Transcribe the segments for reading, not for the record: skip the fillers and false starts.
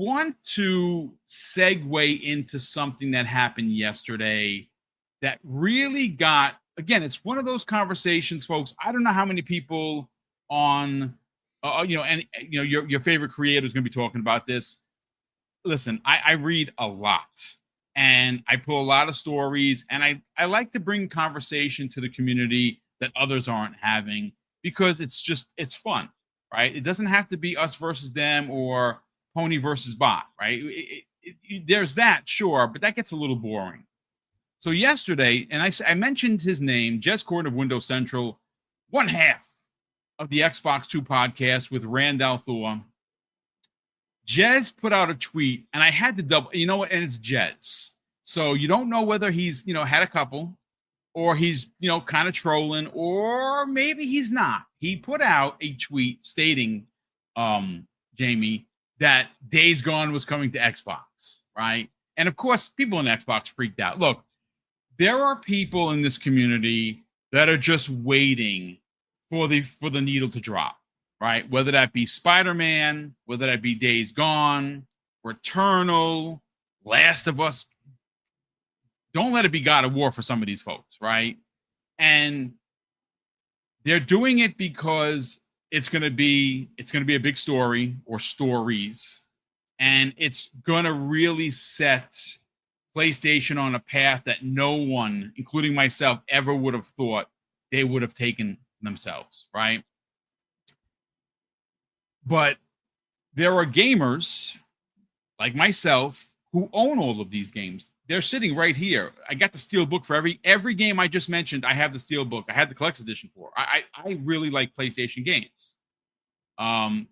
want to segue into something that happened yesterday that really got, again, it's one of those conversations, folks. I don't know how many people on, your favorite creator is going to be talking about this. Listen, I read a lot and I pull a lot of stories, and I like to bring conversation to the community that others aren't having, because it's fun, right? It doesn't have to be us versus them or pony versus bot, right? There's that, sure, but that gets a little boring. So yesterday, and I mentioned his name, Jez Corden of Windows Central, one half of the Xbox 2 podcast with Randall Thor. Jez put out a tweet, and I had to double, and it's Jez. So you don't know whether he's, had a couple, or he's, kind of trolling, or maybe he's not. He put out a tweet stating, Jamie, that Days Gone was coming to Xbox, right? And of course, people in Xbox freaked out. Look, there are people in this community that are just waiting for the needle to drop, right? Whether that be Spider-Man, whether that be Days Gone, Returnal, Last of Us. Don't let it be God of War for some of these folks, right? And they're doing it because it's going to be a big story or stories, and it's going to really set PlayStation on a path that no one, including myself, ever would have thought they would have taken themselves, right? But there are gamers like myself who own all of these games. They're sitting right here. I got the steel book for every game I just mentioned. I have the steel book. I had the collector's edition for. I really like PlayStation games.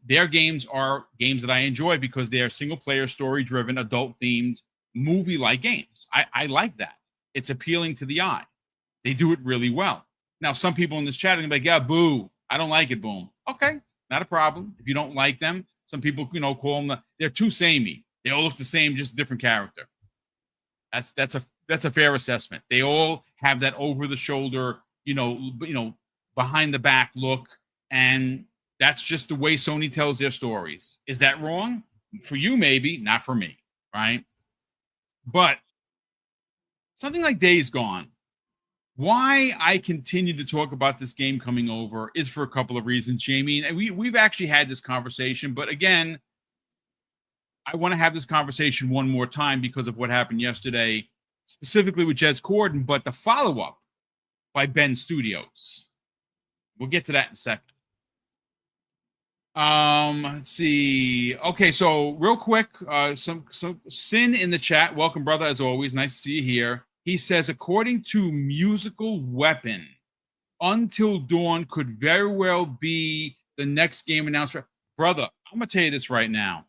Their games are games that I enjoy because they are single player, story driven, adult themed, movie like games. I like that. It's appealing to the eye. They do it really well. Now, some people in this chat are gonna be like, yeah, boo, I don't like it, boom. Okay, not a problem. If you don't like them, some people, call them, they're too samey. They all look the same, just a different character. That's a fair assessment. They all have that over the shoulder, behind the back look, and that's just the way Sony tells their stories. Is that wrong? For you, maybe, not for me, right? But something like Days Gone, why I continue to talk about this game coming over is for a couple of reasons, Jamie. And we've actually had this conversation, but again, I want to have this conversation one more time because of what happened yesterday, specifically with Jez Corden, but the follow-up by Ben Studios. We'll get to that in a second. Let's see. Okay, so real quick, some Sin in the chat. Welcome, brother, as always. Nice to see you here. He says, according to Musical Weapon, Until Dawn could very well be the next game announced. Brother, I'm going to tell you this right now.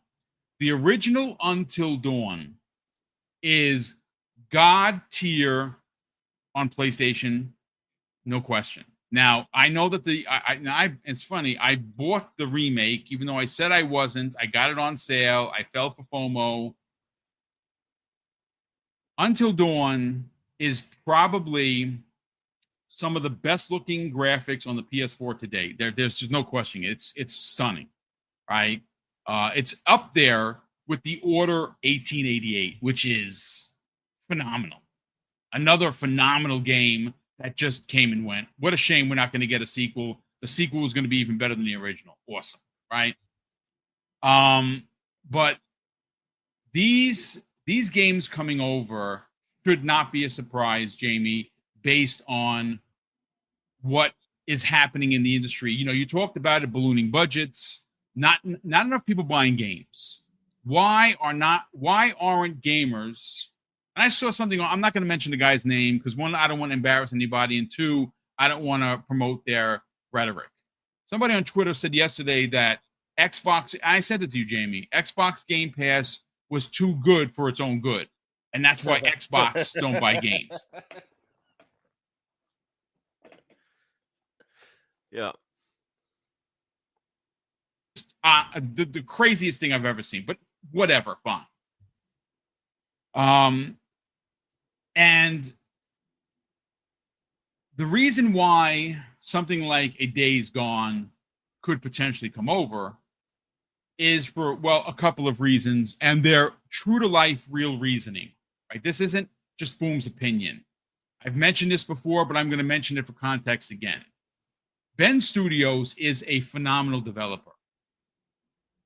The original Until Dawn is God tier on PlayStation, no question. Now, I know that it's funny. I bought the remake, even though I said I wasn't. I got it on sale. I fell for FOMO. Until Dawn is probably some of the best looking graphics on the PS4 today. There's just no question. It's stunning, right? It's up there with The Order 1888, which is phenomenal. Another phenomenal game that just came and went. What a shame we're not going to get a sequel. The sequel is going to be even better than the original. Awesome, right? But these games coming over should not be a surprise, Jamie, based on what is happening in the industry. You talked about it, ballooning budgets, not enough people buying games. Why aren't gamers? And I saw something, I'm not going to mention the guy's name because one, I don't want to embarrass anybody, and two, I don't want to promote their rhetoric. Somebody on Twitter said yesterday that Xbox, I said it to you, Jamie, Xbox Game Pass was too good for its own good. And that's why Xbox don't buy games. Yeah. The craziest thing I've ever seen, but whatever, fine. And the reason why something like a Days Gone could potentially come over is for, well, a couple of reasons, and they're true to life, real reasoning. Right? This isn't just Boom's opinion. I've mentioned this before, but I'm going to mention it for context again. Ben Studios is a phenomenal developer.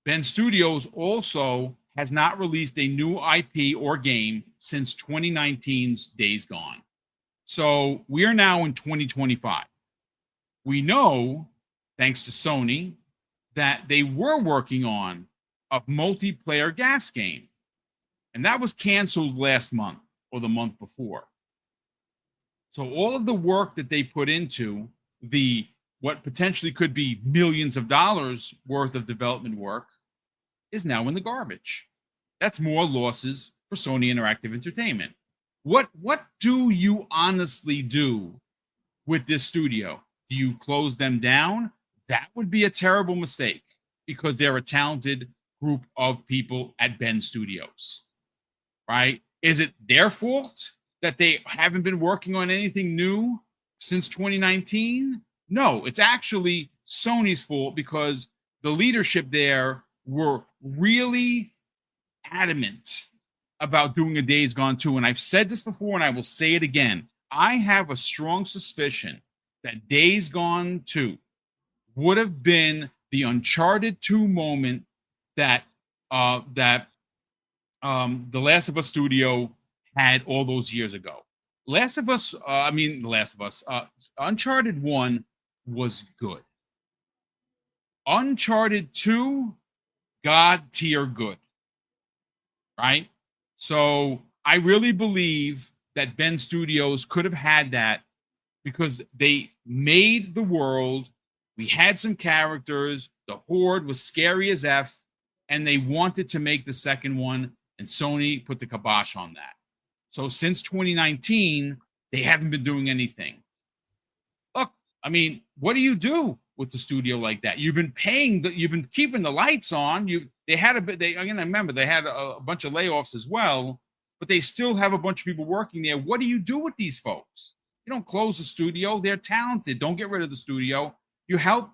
Ben Studios also has not released a new IP or game since 2019's Days Gone. So we are now in 2025. We know, thanks to Sony, that they were working on a multiplayer gas game. And that was canceled last month or the month before. So all of the work that they put into the what potentially could be millions of dollars worth of development work is now in the garbage. That's more losses for Sony Interactive Entertainment. What do you honestly do with this studio? Do you close them down? That would be a terrible mistake because they're a talented group of people at Ben Studios, right? Is it their fault that they haven't been working on anything new since 2019? No, it's actually Sony's fault because the leadership there were really adamant about doing a Days Gone 2. And I've said this before and I will say it again. I have a strong suspicion that Days Gone 2 would have been the Uncharted 2 moment that The Last of Us studio had all those years ago. Uncharted 1 was good. Uncharted 2, God tier good. Right? So I really believe that Ben Studios could have had that because they made the world. We had some characters. The Horde was scary as F, and they wanted to make the second one, and Sony put the kibosh on that. So since 2019, they haven't been doing anything. Look, I mean, what do you do with the studio like that? You've been you've been keeping the lights on. I remember they had a bunch of layoffs as well, but they still have a bunch of people working there. What do you do with these folks? You don't close the studio. They're talented. Don't get rid of the studio. You have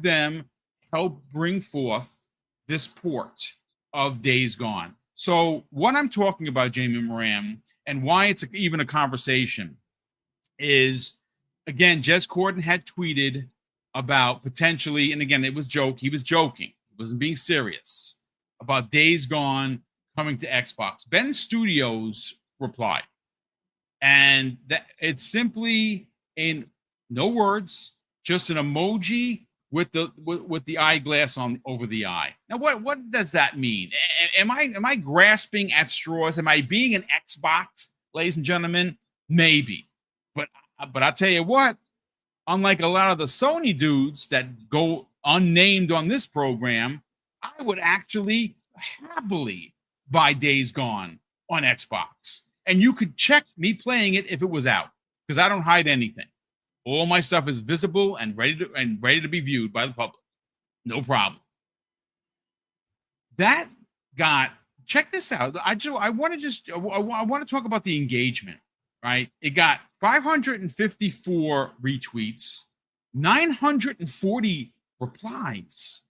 them help bring forth this port of Days Gone. So what I'm talking about, Jamie Moran, and why it's even a conversation is, again, Jez Corden had tweeted about potentially, and again, it was he was joking. He wasn't being serious about Days Gone coming to Xbox. Ben Studios replied, and that it's simply in no words, just an emoji with the eyeglass on over the eye. Now, what does that mean? Am I grasping at straws? Am I being an Xbox, ladies and gentlemen? Maybe, but I'll tell you what. Unlike a lot of the Sony dudes that go unnamed on this program, I would actually happily buy Days Gone on Xbox. And you could check me playing it if it was out, because I don't hide anything. All my stuff is visible and ready to be viewed by the public. No problem. That got, check this out. I want to talk about the engagement, right? It got 554 retweets, 940 replies,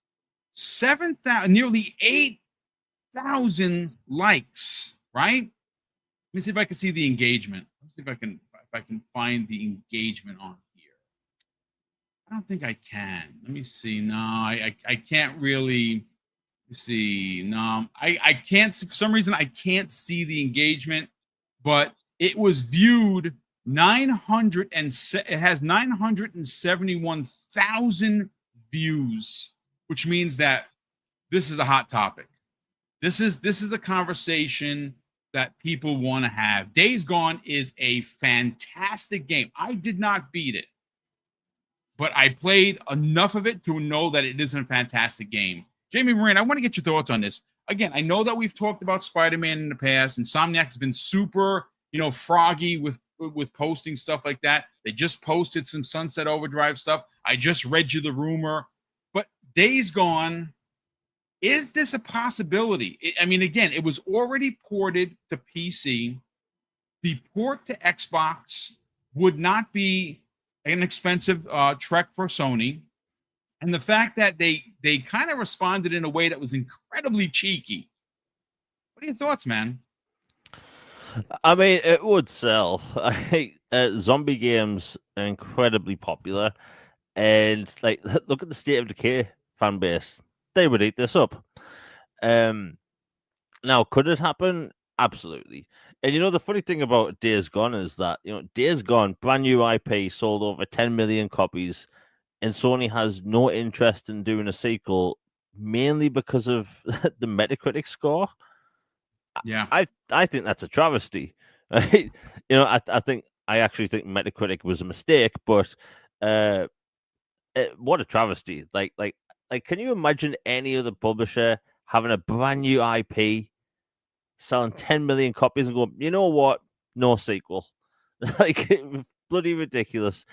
7,000, nearly 8,000 likes, right? Let me see if I can see the engagement. Let's see if I can find the engagement on here. I don't think I can. Let me see. No, I can't really see. No, I can't. For some reason, I can't see the engagement, but it was viewed 900 and it has 971,000 views, which means that this is a hot topic. This is a conversation that people want to have. Days Gone is a fantastic game. I did not beat it, but I played enough of it to know that it is a fantastic game. Jamie Moran, I want to get your thoughts on this. Again, I know that we've talked about Spider-Man in the past, and Insomniac has been super, froggy with posting stuff like that. They just posted some Sunset Overdrive stuff. I just read you the rumor. But Days Gone, is this a possibility? Again, it was already ported to PC. The port to Xbox would not be an expensive trek for Sony. And the fact that they kind of responded in a way that was incredibly cheeky. What are your thoughts, man? I mean, it would sell. I think zombie games are incredibly popular, and like, look at the State of Decay fan base; they would eat this up. Um, Now, could it happen? Absolutely. And the funny thing about Days Gone is that Days Gone, brand new IP, sold over 10 million copies, and Sony has no interest in doing a sequel, mainly because of the Metacritic score. Yeah. I think that's a travesty. Right? I actually think Metacritic was a mistake, but uh, what a travesty! Like, can you imagine any other publisher having a brand new IP, selling 10 million copies, and going, you know what? No sequel. Like, bloody ridiculous.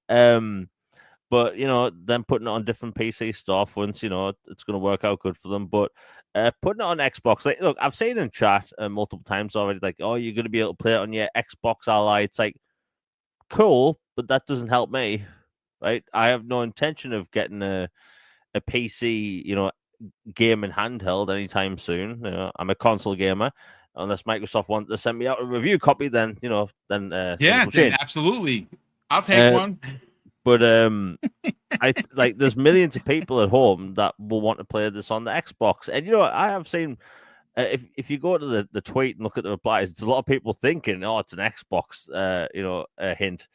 Um, but then putting it on different PC storefronts, it's going to work out good for them. But putting it on Xbox, like, look, I've seen in chat multiple times already, like, oh, you're going to be able to play it on your Xbox Ally. It's like, cool, but that doesn't help me, right? I have no intention of getting a PC, gaming handheld anytime soon. I'm a console gamer. Unless Microsoft wants to send me out a review copy, then things will Then change. absolutely. I'll take one. But I like there's millions of people at home that will want to play this on the Xbox, and I have seen if you go to the tweet and look at the replies, it's a lot of people thinking, oh, it's an Xbox, hint.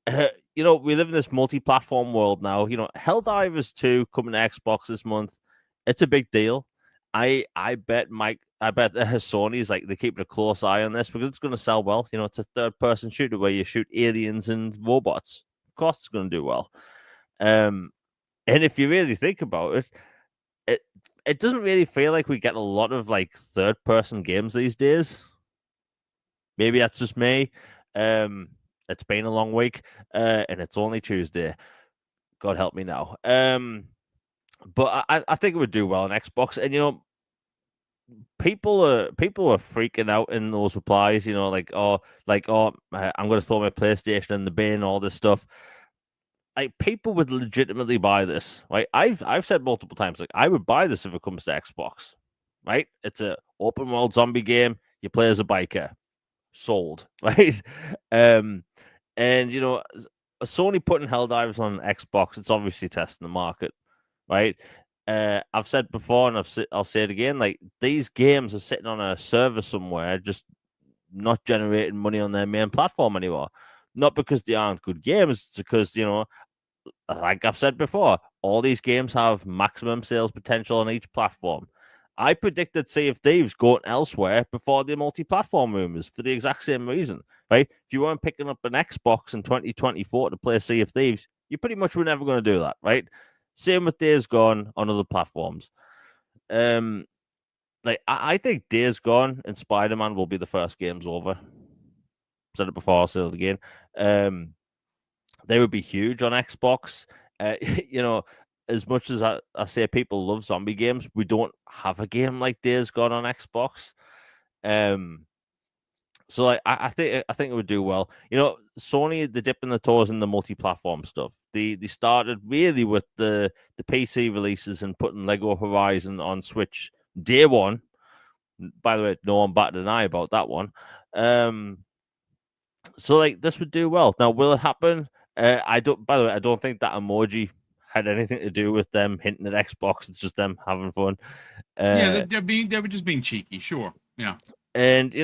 We live in this multi-platform world now. Helldivers 2 coming to Xbox this month. It's a big deal. I bet Sony's like they're keeping a close eye on this because it's going to sell well. It's a third-person shooter where you shoot aliens and robots. Of course, it's going to do well. And if you really think about it doesn't really feel like we get a lot of like third-person games these days. Maybe that's just me. It's been a long week, and it's only Tuesday. God help me now. But I think it would do well on Xbox, and people are freaking out in those replies. I'm going to throw my PlayStation in the bin, all this stuff. Like, people would legitimately buy this, right? I've said multiple times, like, I would buy this if it comes to Xbox, right? It's a open world zombie game. You play as a biker. Sold, right? And Sony putting Helldivers on Xbox, it's obviously testing the market, right? I've said before, and I'll say it again, like, these games are sitting on a server somewhere, just not generating money on their main platform anymore. Not because they aren't good games, it's because, like I've said before, all these games have maximum sales potential on each platform. I predicted Sea of Thieves going elsewhere before the multi-platform rumors for the exact same reason, right? If you weren't picking up an Xbox in 2024 to play Sea of Thieves, you pretty much were never going to do that, right? Same with Days Gone on other platforms. I think Days Gone and Spider-Man will be the first games over. Said it before, I'll say it again. They would be huge on Xbox. As much as I say people love zombie games, we don't have a game like Days Gone on Xbox. So like, I think it would do well. Sony, they're dipping their toes in the multi-platform stuff. They started really with the PC releases and putting Lego Horizon on Switch day one. By the way, no one batted an eye about that one. So like, this would do well. Now, will it happen? I don't. By the way, I don't think that emoji had anything to do with them hinting at Xbox. It's just them having fun. Yeah, they were just being cheeky. Sure. Yeah. And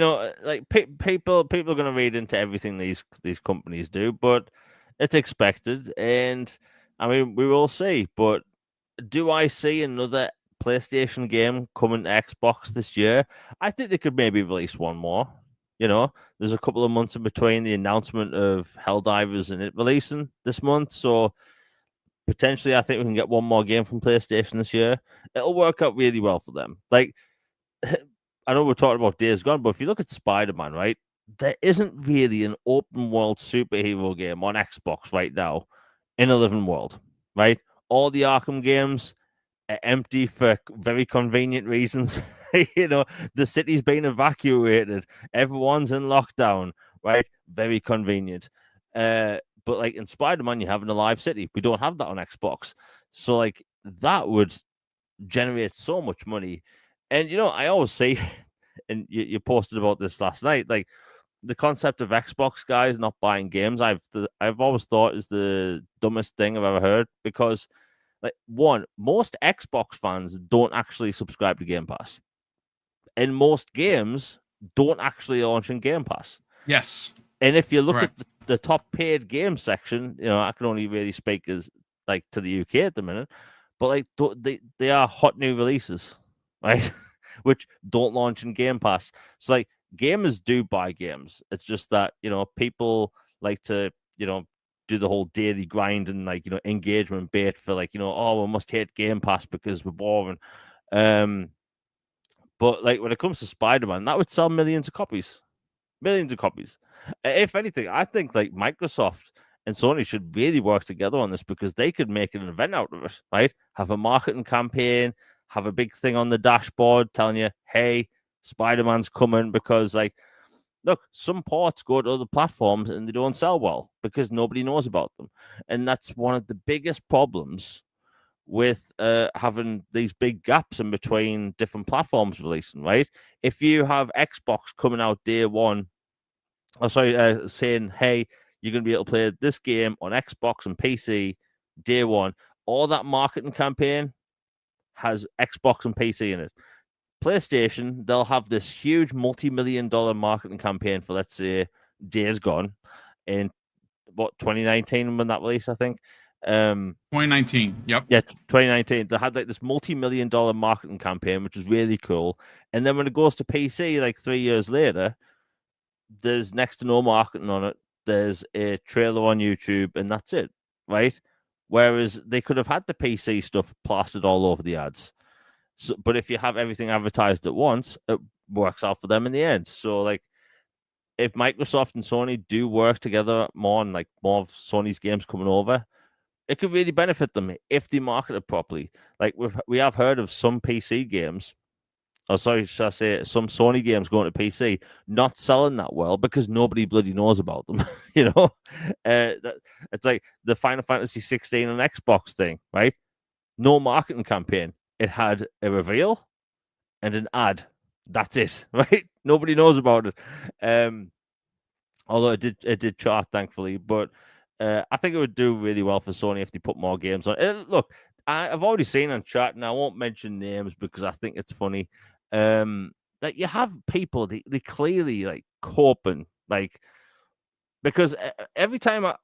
like, people are going to read into everything these companies do, but it's expected. And I mean, we will see. But do I see another PlayStation game coming to Xbox this year? I think they could maybe release one more. There's a couple of months in between the announcement of Helldivers and it releasing this month, so potentially I think we can get one more game from PlayStation this year. It'll work out really well for them. Like, I know we're talking about Days Gone, but if you look at Spider-Man, right, there isn't really an open world superhero game on Xbox right now in a living world, right? All the Arkham games are empty for very convenient reasons. The city's been evacuated. Everyone's in lockdown, right? Very convenient. But like in Spider-Man, you have in a live city. We don't have that on Xbox. So like that would generate so much money. And I always say, and you posted about this last night, like the concept of Xbox guys not buying games, I've always thought is the dumbest thing I've ever heard, because like most Xbox fans don't actually subscribe to Game Pass, and most games don't actually launch in Game Pass. Yes. And if you look Correct. at the top paid game section, I can only really speak as like to the UK at the minute, but like they are hot new releases, right? Which don't launch in Game Pass. So like gamers do buy games. It's just that people like to do the whole daily grind and like engagement bait for like oh, we must hate Game Pass because we're boring. But like when it comes to Spider-Man, that would sell millions of copies. Millions of copies. If anything, I think like Microsoft and Sony should really work together on this, because they could make an event out of it, right? Have a marketing campaign, have a big thing on the dashboard telling you, hey, Spider-Man's coming, because like, look, some ports go to other platforms and they don't sell well because nobody knows about them. And that's one of the biggest problems with having these big gaps in between different platforms releasing, right? If you have Xbox coming out day one, saying, hey, you're going to be able to play this game on Xbox and PC day one, all that marketing campaign has Xbox and PC in it. PlayStation, they'll have this huge multi-million-dollar marketing campaign for, let's say, Days Gone in 2019 when that released, I think. 2019. Yep. Yeah, 2019. They had like this multi-million-dollar marketing campaign, which is really cool. And then when it goes to PC, like 3 years later, there's next to no marketing on it. There's a trailer on YouTube, and that's it, right? Whereas they could have had the PC stuff plastered all over the ads. So, but if you have everything advertised at once, it works out for them in the end. So, like, if Microsoft and Sony do work together more on like more of Sony's games coming over, it could really benefit them if they market it properly. Like we have heard of some PC games, or sorry, should I say some Sony games going to PC not selling that well because nobody bloody knows about them. It's like the Final Fantasy 16 on Xbox thing, right? No marketing campaign. It had a reveal and an ad. That's it, right? Nobody knows about it. Although it did chart, thankfully, but I think it would do really well for Sony if they put more games on. Look, I've already seen on chat, and I won't mention names because I think it's funny. Like you have people, they clearly like coping, like because every time I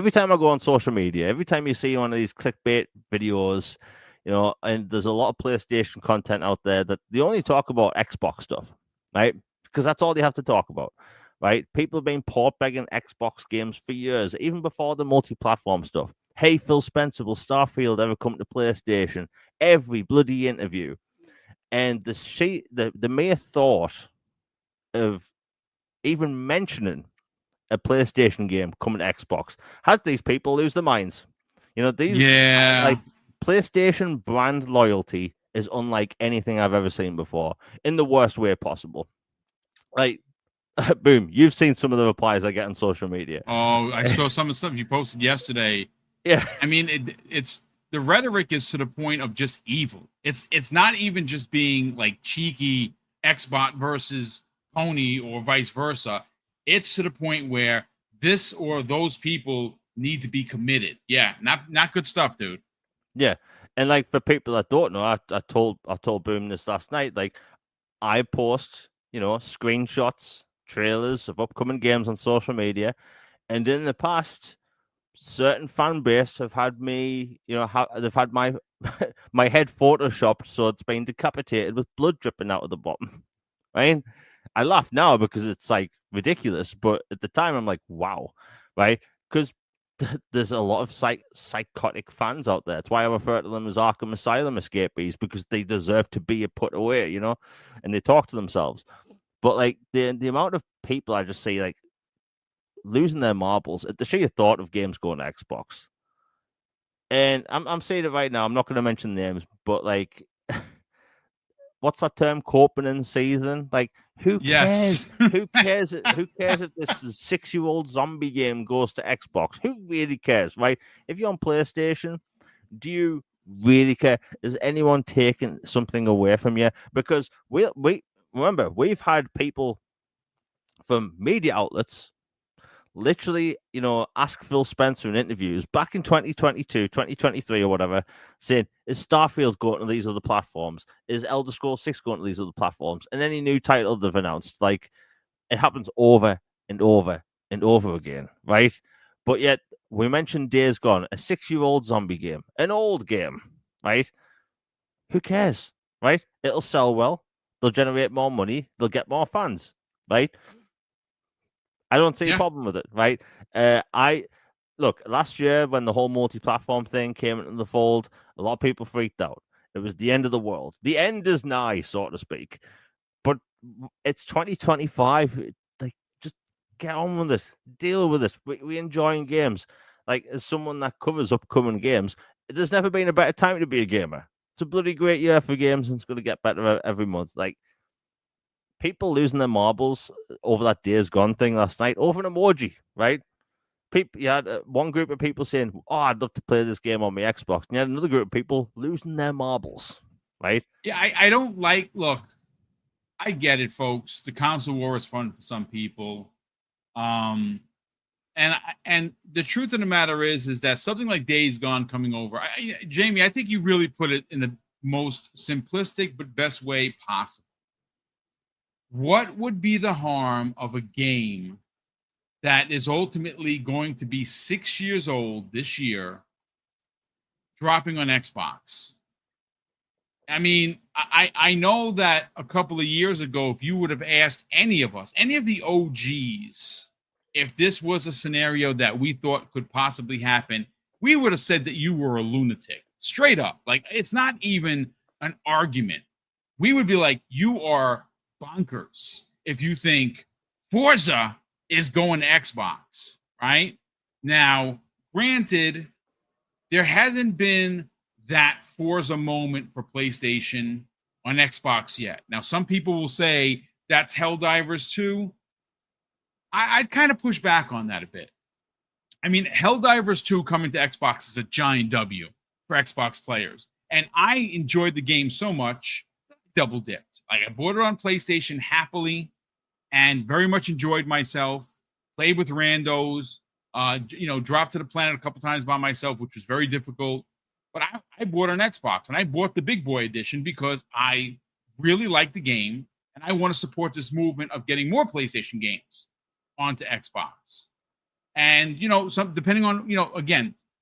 go on social media, every time you see one of these clickbait videos, and there's a lot of PlayStation content out there that they only talk about Xbox stuff, right? Because that's all they have to talk about, right? People have been port begging Xbox games for years, even before the multi-platform stuff. Hey, Phil Spencer, will Starfield ever come to PlayStation? Every bloody interview. And the mere thought of even mentioning a PlayStation game coming to Xbox has these people lose their minds. These like PlayStation brand loyalty is unlike anything I've ever seen before, in the worst way possible. Like, boom, you've seen some of the replies I get on social media. Oh, I saw some of the stuff you posted yesterday. Yeah, I mean, it's the rhetoric is to the point of just evil. It's not even just being like cheeky Xbot versus Pony or vice versa. It's to the point where this or those people need to be committed. Yeah, not good stuff, dude. yeah. And like for people that don't know, I told Boom this last night. Like, I post screenshots, trailers of upcoming games on social media, and in the past, certain fan base have had me, they've had my my head photoshopped so it's been decapitated with blood dripping out of the bottom. Right? I laugh now because it's like ridiculous, but at the time I'm like, wow, right? Because there's a lot of psychotic fans out there. That's why I refer to them as Arkham Asylum escapees, because they deserve to be put away, and they talk to themselves. But like the amount of people I just see like losing their marbles at the sheer thought of games going to Xbox. And I'm saying it right now. I'm not going to mention names, but like, what's that term? Coping in season. Like Who Yes. cares? Who cares? Who cares if this 6-year-old zombie game goes to Xbox? Who really cares, right? If you're on PlayStation, do you really care? Is anyone taking something away from you? Because we remember we've had people from media outlets literally, ask Phil Spencer in interviews back in 2022, 2023 or whatever, saying, is Starfield going to these other platforms? Is Elder Scrolls 6 going to these other platforms? And any new title they've announced, like, it happens over and over and over again, right? But yet, we mentioned Days Gone, a 6-year-old zombie game, an old game, right? Who cares, right? It'll sell well. They'll generate more money. They'll get more fans, right? I don't see a problem with it, right? I look, last year when the whole multi-platform thing came into the fold, a lot of people freaked out. It was the end of the world. The end is nigh, so to speak. But it's 2025. Like, just get on with it. Deal with it. We enjoying games. Like, as someone that covers upcoming games, there's never been a better time to be a gamer. It's a bloody great year for games, and it's going to get better every month. Like, people losing their marbles over that Days Gone thing last night over an emoji, right? People, you had one group of people saying, "Oh, I'd love to play this game on my Xbox," and you had another group of people losing their marbles, right? Yeah, I don't like. Look, I get it, folks. The console war is fun for some people, and the truth of the matter is that something like Days Gone coming over, Jamie, I think you really put it in the most simplistic but best way possible. What would be the harm of a game that is ultimately going to be 6 years old this year dropping on Xbox? I mean, I know that a couple of years ago, if you would have asked any of us, any of the OGs, if this was a scenario that we thought could possibly happen, we would have said that you were a lunatic. Straight up. Like, it's not even an argument. We would be like, you are bonkers if you think Forza is going to Xbox, right? Now, granted, there hasn't been that Forza moment for PlayStation on Xbox yet. Now, some people will say that's Helldivers 2. I'd kind of push back on that a bit. I mean, Helldivers 2 coming to Xbox is a giant W for Xbox players. And I enjoyed the game so much, double dipped. Like, I bought it on PlayStation happily and very much enjoyed myself. Played with randos, dropped to the planet a couple times by myself, which was very difficult. But I bought an Xbox, and I bought the big boy edition because I really like the game, and I want to support this movement of getting more PlayStation games onto Xbox. And, depending on,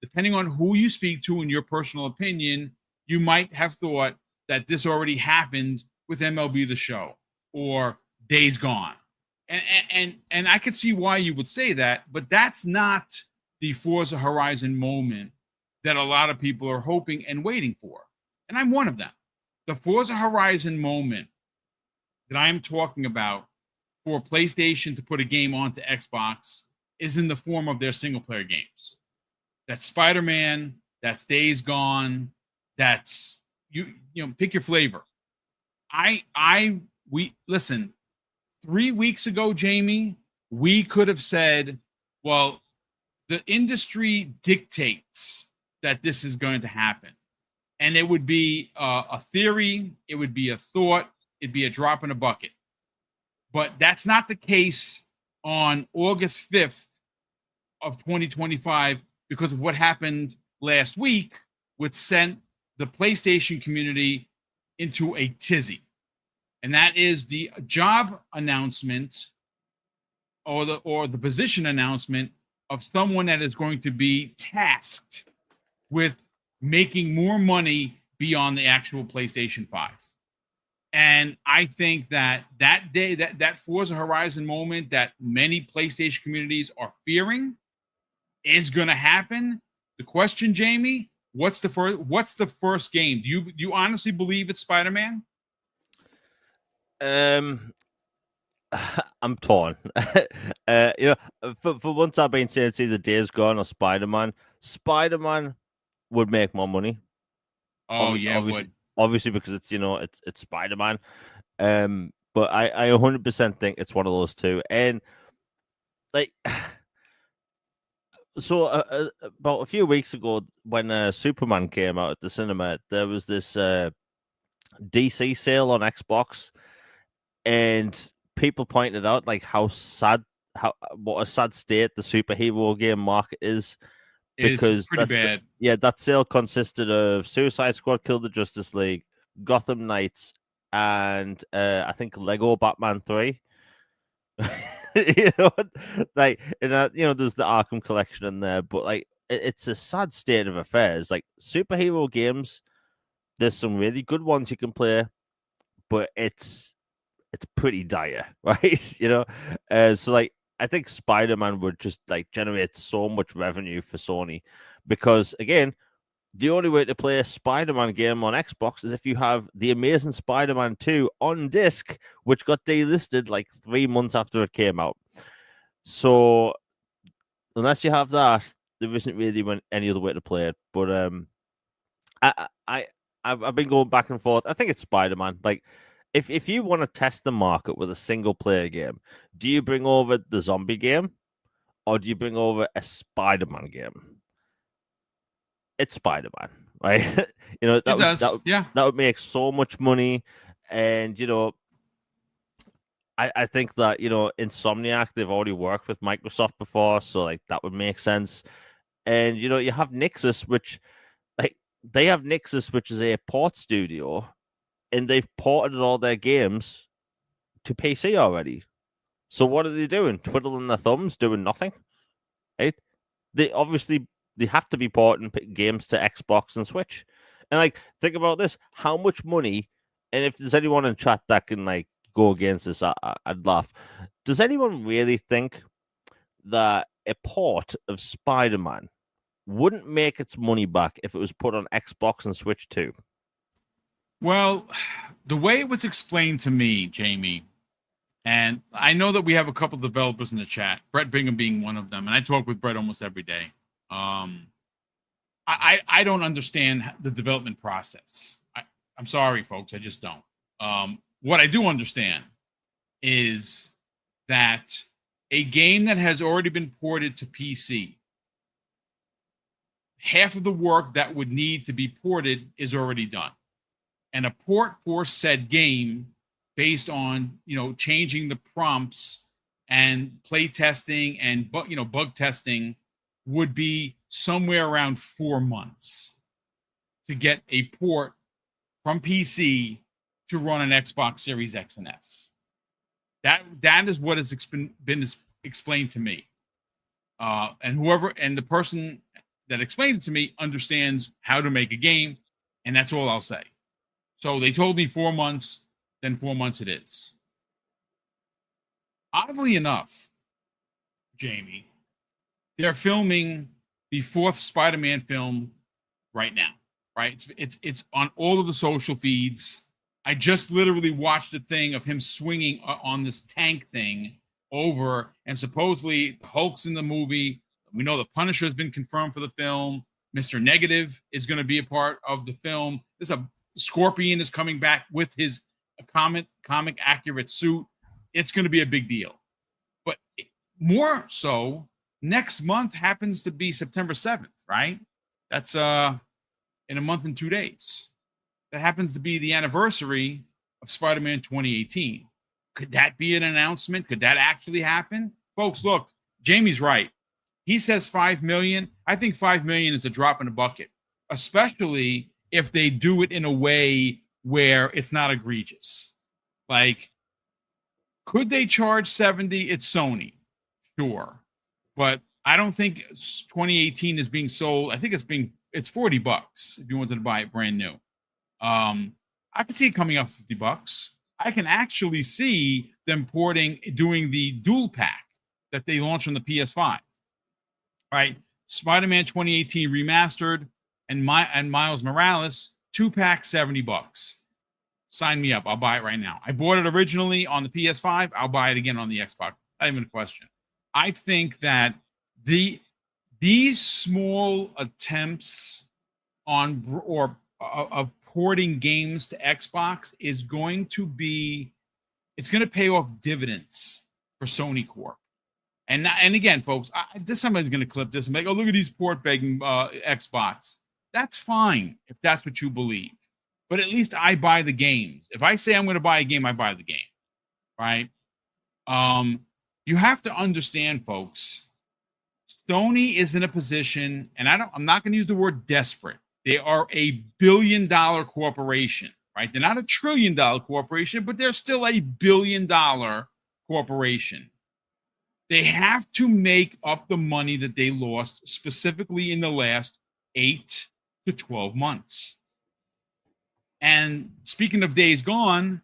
depending on who you speak to and your personal opinion, you might have thought that this already happened with MLB The Show or Days Gone. And I could see why you would say that, but that's not the Forza Horizon moment that a lot of people are hoping and waiting for. And I'm one of them. The Forza Horizon moment that I'm talking about for PlayStation to put a game onto Xbox is in the form of their single player games. That's Spider-Man, that's Days Gone, that's pick your flavor. We listen, 3 weeks ago, Jamie, we could have said, well, the industry dictates that this is going to happen. And it would be a theory, it would be a thought, it'd be a drop in a bucket. But that's not the case on August 5th of 2025 because of what happened last week, which sent the PlayStation community into a tizzy. And that is the job announcement or the position announcement of someone that is going to be tasked with making more money beyond the actual PlayStation 5. And I think that day, that Forza Horizon moment that many PlayStation communities are fearing is going to happen. The question, Jamie, what's the first game? Do you honestly believe it's Spider-Man? I'm torn. For once I've been saying it's either Days Gone or Spider-Man. Spider-Man would make more money. Oh, yeah, it would. Obviously because it's Spider-Man. but I 100% think it's one of those two. And like, so about a few weeks ago, when Superman came out at the cinema, there was this DC sale on Xbox, and people pointed out like how what a sad state the superhero game market is, It's because pretty bad. that sale consisted of Suicide Squad, Kill the Justice League, Gotham Knights, and I think Lego Batman 3. You know, like, there's the Arkham collection in there, but like it's a sad state of affairs. Like, superhero games, there's some really good ones you can play, but it's pretty dire, right? So like, I think Spider-Man would just like generate so much revenue for Sony, because again, the only way to play a Spider-Man game on Xbox is if you have the Amazing Spider-Man 2 on disc, which got delisted like 3 months after it came out. So unless you have that, there isn't really any other way to play it. But I've been going back and forth. I think it's Spider-Man. Like, if you want to test the market with a single player game, do you bring over the zombie game, or do you bring over a Spider-Man game? It's Spider-Man, right? That would make so much money. And I think that Insomniac, they've already worked with Microsoft before, so like that would make sense. And you have Nixxes, which is a port studio, and they've ported all their games to PC already. So what are they doing? Twiddling their thumbs, doing nothing, right? They have to be porting games to Xbox and Switch. And like, think about this: how much money? And if there's anyone in chat that can like go against this, I'd laugh. Does anyone really think that a port of Spider-Man wouldn't make its money back if it was put on Xbox and Switch too? Well, the way it was explained to me, Jamie, and I know that we have a couple developers in the chat, Brett Bingham being one of them, and I talk with Brett almost every day. I don't understand the development process. I'm sorry, folks, I just don't. What I do understand is that a game that has already been ported to PC, half of the work that would need to be ported is already done. And a port for said game, based on changing the prompts and play testing and bug testing, would be somewhere around 4 months to get a port from PC to run an Xbox Series X and S. That is what has been explained to me. And the person that explained it to me understands how to make a game, and that's all I'll say. So they told me 4 months, then 4 months it is. Oddly enough, Jamie, they're filming the 4th Spider-Man film right now, right? It's on all of the social feeds. I just literally watched a thing of him swinging on this tank thing over, and supposedly the Hulk's in the movie. We know the Punisher has been confirmed for the film. Mr. Negative is going to be a part of the film. There's a Scorpion is coming back with his comic accurate suit. It's going to be a big deal. But more so, next month happens to be September 7th, right? That's in a month and 2 days. That happens to be the anniversary of Spider-Man 2018. Could that be an announcement? Could that actually happen? Folks, look, Jamie's right. He says 5 million. I think 5 million is a drop in the bucket, especially if they do it in a way where it's not egregious. Like, could they charge 70? It's Sony. Sure. But I don't think 2018 is being sold. I think it's $40 if you wanted to buy it brand new. I can see it coming up $50. I can actually see them doing the dual pack that they launched on the PS5. Right? Spider-Man 2018 remastered and Miles Morales 2-pack $70. Sign me up. I'll buy it right now. I bought it originally on the PS5. I'll buy it again on the Xbox. Not even a question. I think that these small attempts of porting games to Xbox is going to be it's going to pay off dividends for Sony Corp. And again, folks, somebody's going to clip this and be like, oh, look at these port begging Xbox. That's fine if that's what you believe. But at least I buy the games. If I say I'm going to buy a game, I buy the game. Right? You have to understand, folks, Sony is in a position, and I'm not going to use the word desperate. They are a billion-dollar corporation, right? They're not a trillion-dollar corporation, but they're still a billion-dollar corporation. They have to make up the money that they lost, specifically in the last 8 to 12 months. And speaking of Days Gone,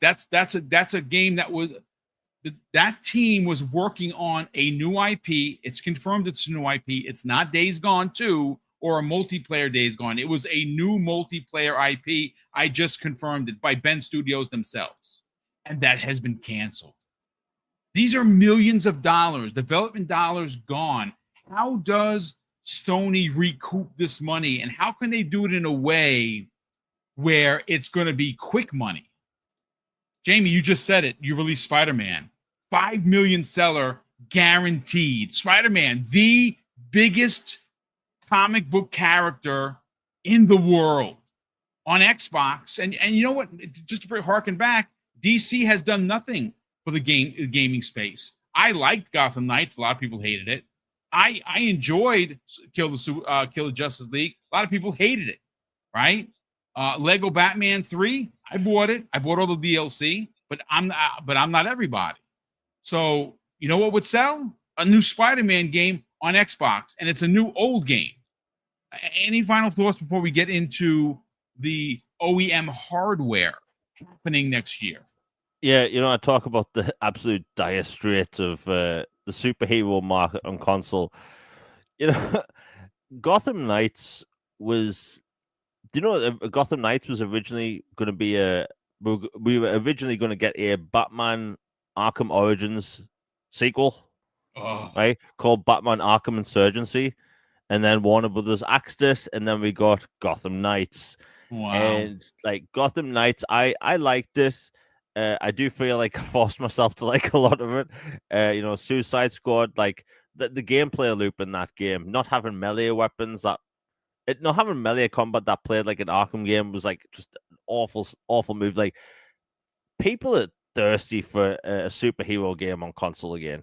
that's a game that team was working on a new IP. It's confirmed it's a new IP. It's not Days Gone 2 or a multiplayer Days Gone. It was a new multiplayer IP. I just confirmed it by Ben Studios themselves. And that has been canceled. These are millions of dollars, development dollars gone. How does Sony recoup this money? And how can they do it in a way where it's going to be quick money? Jamie, you just said it. You released Spider-Man. 5 million seller guaranteed. Spider-Man, the biggest comic book character in the world on Xbox. And you know what? Just to harken back, DC has done nothing for the gaming space. I liked Gotham Knights. A lot of people hated it. I enjoyed Kill the Justice League. A lot of people hated it, right? Lego Batman 3, I bought it. I bought all the DLC, but I'm not everybody. So you know what would sell? A new Spider-Man game on Xbox, and it's a new old game. Any final thoughts before we get into the OEM hardware happening next year? Yeah, I talk about the absolute dire straits of the superhero market on console. Gotham Knights was. Do you know Gotham Knights was originally going to be we were originally going to get a Batman Arkham Origins sequel, right? Called Batman Arkham Insurgency, and then Warner Brothers axed it, and then we got Gotham Knights. Wow. And Gotham Knights, I liked it. I do feel like I forced myself to like a lot of it. Suicide Squad, like the gameplay loop in that game, not having melee weapons, not having melee combat that played like an Arkham game was like just an awful move. Like people are thirsty for a superhero game on console again,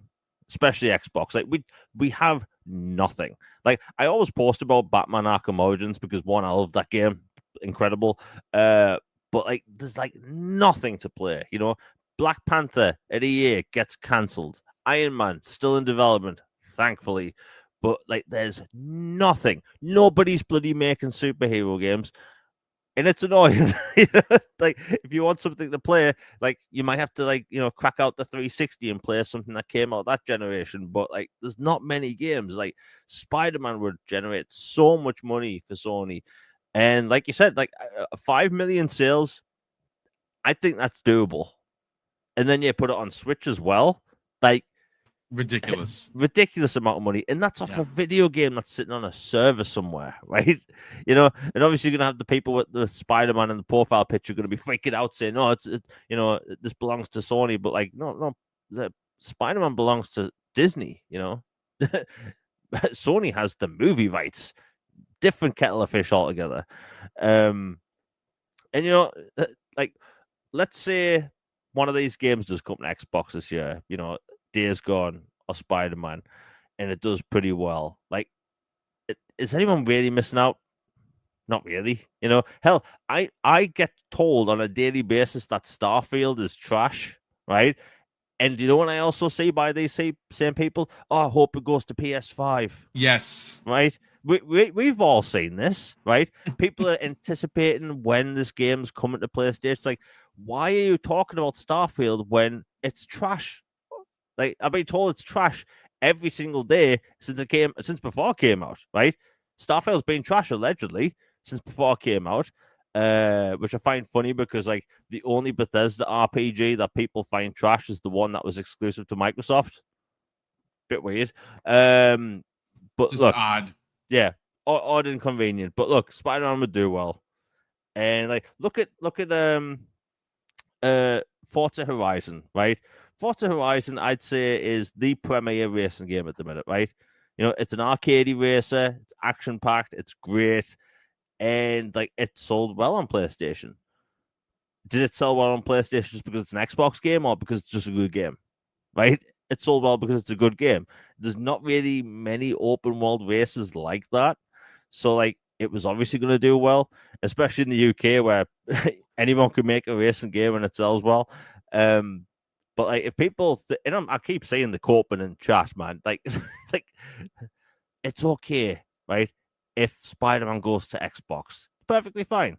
especially Xbox. Like we have nothing. Like I always post about Batman Arkham Origins because one, I love that game, incredible. But like there's like nothing to play. Black Panther at EA gets cancelled. Iron Man still in development, thankfully. But like there's nothing. Nobody's bloody making superhero games. And it's annoying. Like if you want something to play, like you might have to crack out the 360 and play something that came out that generation. But like there's not many games. Like Spider-Man would generate so much money for Sony. And like you said, like 5 million sales, I think that's doable. And then you put it on Switch as well. Like ridiculous amount of money, and that's off a video game that's sitting on a server somewhere, right? And obviously you're gonna have the people with the Spider-Man and the profile picture going to be freaking out saying, "No, this belongs to Sony," but like, no, the Spider-Man belongs to Disney. Sony has the movie rights, different kettle of fish altogether. And like, let's say one of these games does come to Xbox this year, Days Gone or Spider-Man, and it does pretty well. Like, is anyone really missing out? Not really. Hell, I get told on a daily basis that Starfield is trash, right? And you know what I also see by these same people? Oh, I hope it goes to PS5. Yes. Right? We've all seen this, right? People are anticipating when this game's coming to PlayStation. It's like, why are you talking about Starfield when it's trash? Like, I've been told it's trash every single day since before it came out, right? Starfield's been trash allegedly since before it came out, which I find funny because like the only Bethesda RPG that people find trash is the one that was exclusive to Microsoft. Bit weird, but just look, odd. Yeah, odd and convenient. But look, Spider-Man would do well, and like look at Forza Horizon, right? Forza Horizon, I'd say, is the premier racing game at the minute, right? You know, it's an arcadey racer, it's action packed, it's great, and like it sold well on PlayStation. Did it sell well on PlayStation just because it's an Xbox game or because it's just a good game? Right? It sold well because it's a good game. There's not really many open world races like that. So like it was obviously going to do well, especially in the UK where anyone could make a racing game and it sells well. But like if people and I keep saying the coping in chat, man, like like it's okay, right? If Spider-Man goes to Xbox, perfectly fine.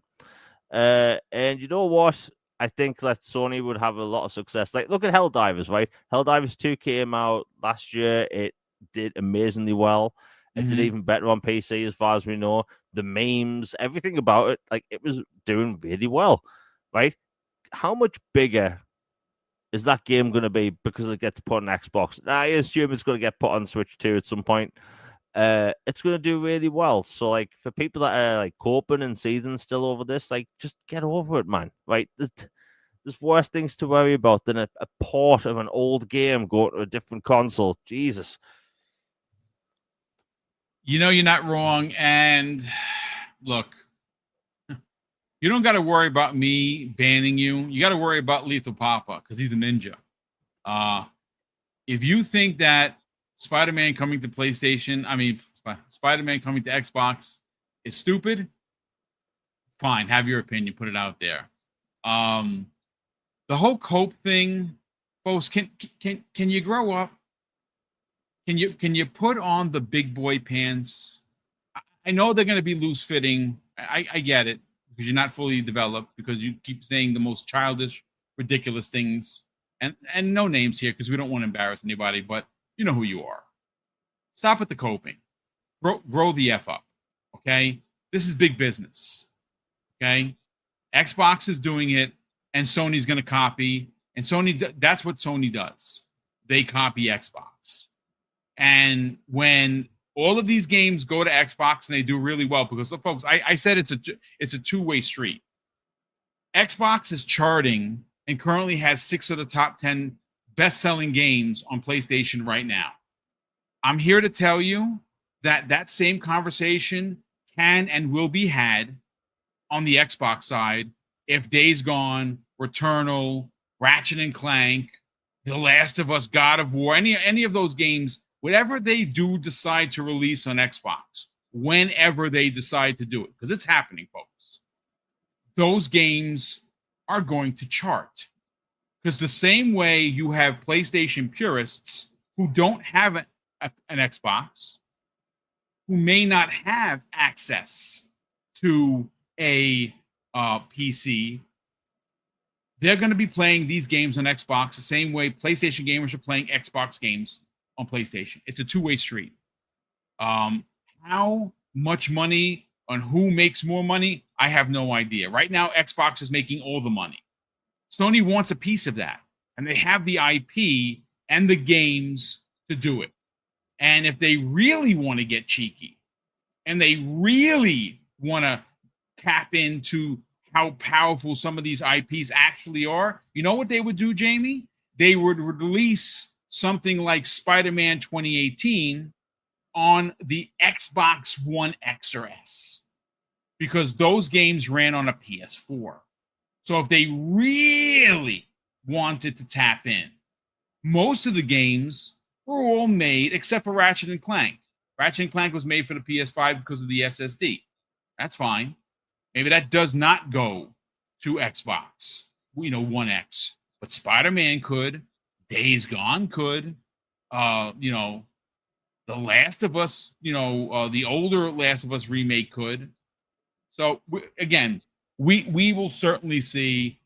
And you know what? I think that Sony would have a lot of success. Like, look at Helldivers, right? Helldivers 2 came out last year. It did amazingly well. It did even better on PC, as far as we know. The memes, everything about it, like, it was doing really well, right? How much bigger is that game going to be because it gets put on Xbox? I assume it's going to get put on Switch too at some point. It's going to do really well. So, like, for people that are like coping and seething still over this, like, just get over it, man. Right? There's worse things to worry about than a port of an old game going to a different console. Jesus. You know, you're not wrong. And look, you don't got to worry about me banning you. You got to worry about Lethal Papa because he's a ninja. If you think that Spider-Man coming to PlayStation, Spider-Man coming to Xbox is stupid, fine, have your opinion, put it out there. The whole cope thing, folks, can you grow up? Can you put on the big boy pants? I know they're going to be loose fitting. I get it because you're not fully developed because you keep saying the most childish, ridiculous things, and no names here because we don't want to embarrass anybody, but you know who you are. Stop at the coping. Grow the F up. Okay? This is big business. Okay? Xbox is doing it, and Sony's going to copy. And that's what Sony does. They copy Xbox. And when all of these games go to Xbox and they do really well, because look, folks, I said it's a two-way street. Xbox is charting and currently has 6 of the top 10 best-selling games on PlayStation right now. I'm here to tell you that same conversation can and will be had on the Xbox side if Days Gone, Returnal, Ratchet and Clank, The Last of Us, God of War, any of those games, whatever they do decide to release on Xbox, whenever they decide to do it, because it's happening, folks, those games are going to chart. Because the same way you have PlayStation purists who don't have an Xbox, who may not have access to a PC, they're going to be playing these games on Xbox the same way PlayStation gamers are playing Xbox games on PlayStation. It's a two-way street. How much money on who makes more money, I have no idea. Right now, Xbox is making all the money. Sony wants a piece of that, and they have the IP and the games to do it. And if they really want to get cheeky, and they really want to tap into how powerful some of these IPs actually are, you know what they would do, Jamie? They would release something like Spider-Man 2018 on the Xbox One X or S, because those games ran on a PS4. So if they really wanted to tap in, most of the games were all made, except for Ratchet and Clank. Ratchet and Clank was made for the PS5 because of the SSD. That's fine. Maybe that does not go to Xbox, One X. But Spider-Man could. Days Gone could. The Last of Us, the older Last of Us remake could. So, we will certainly see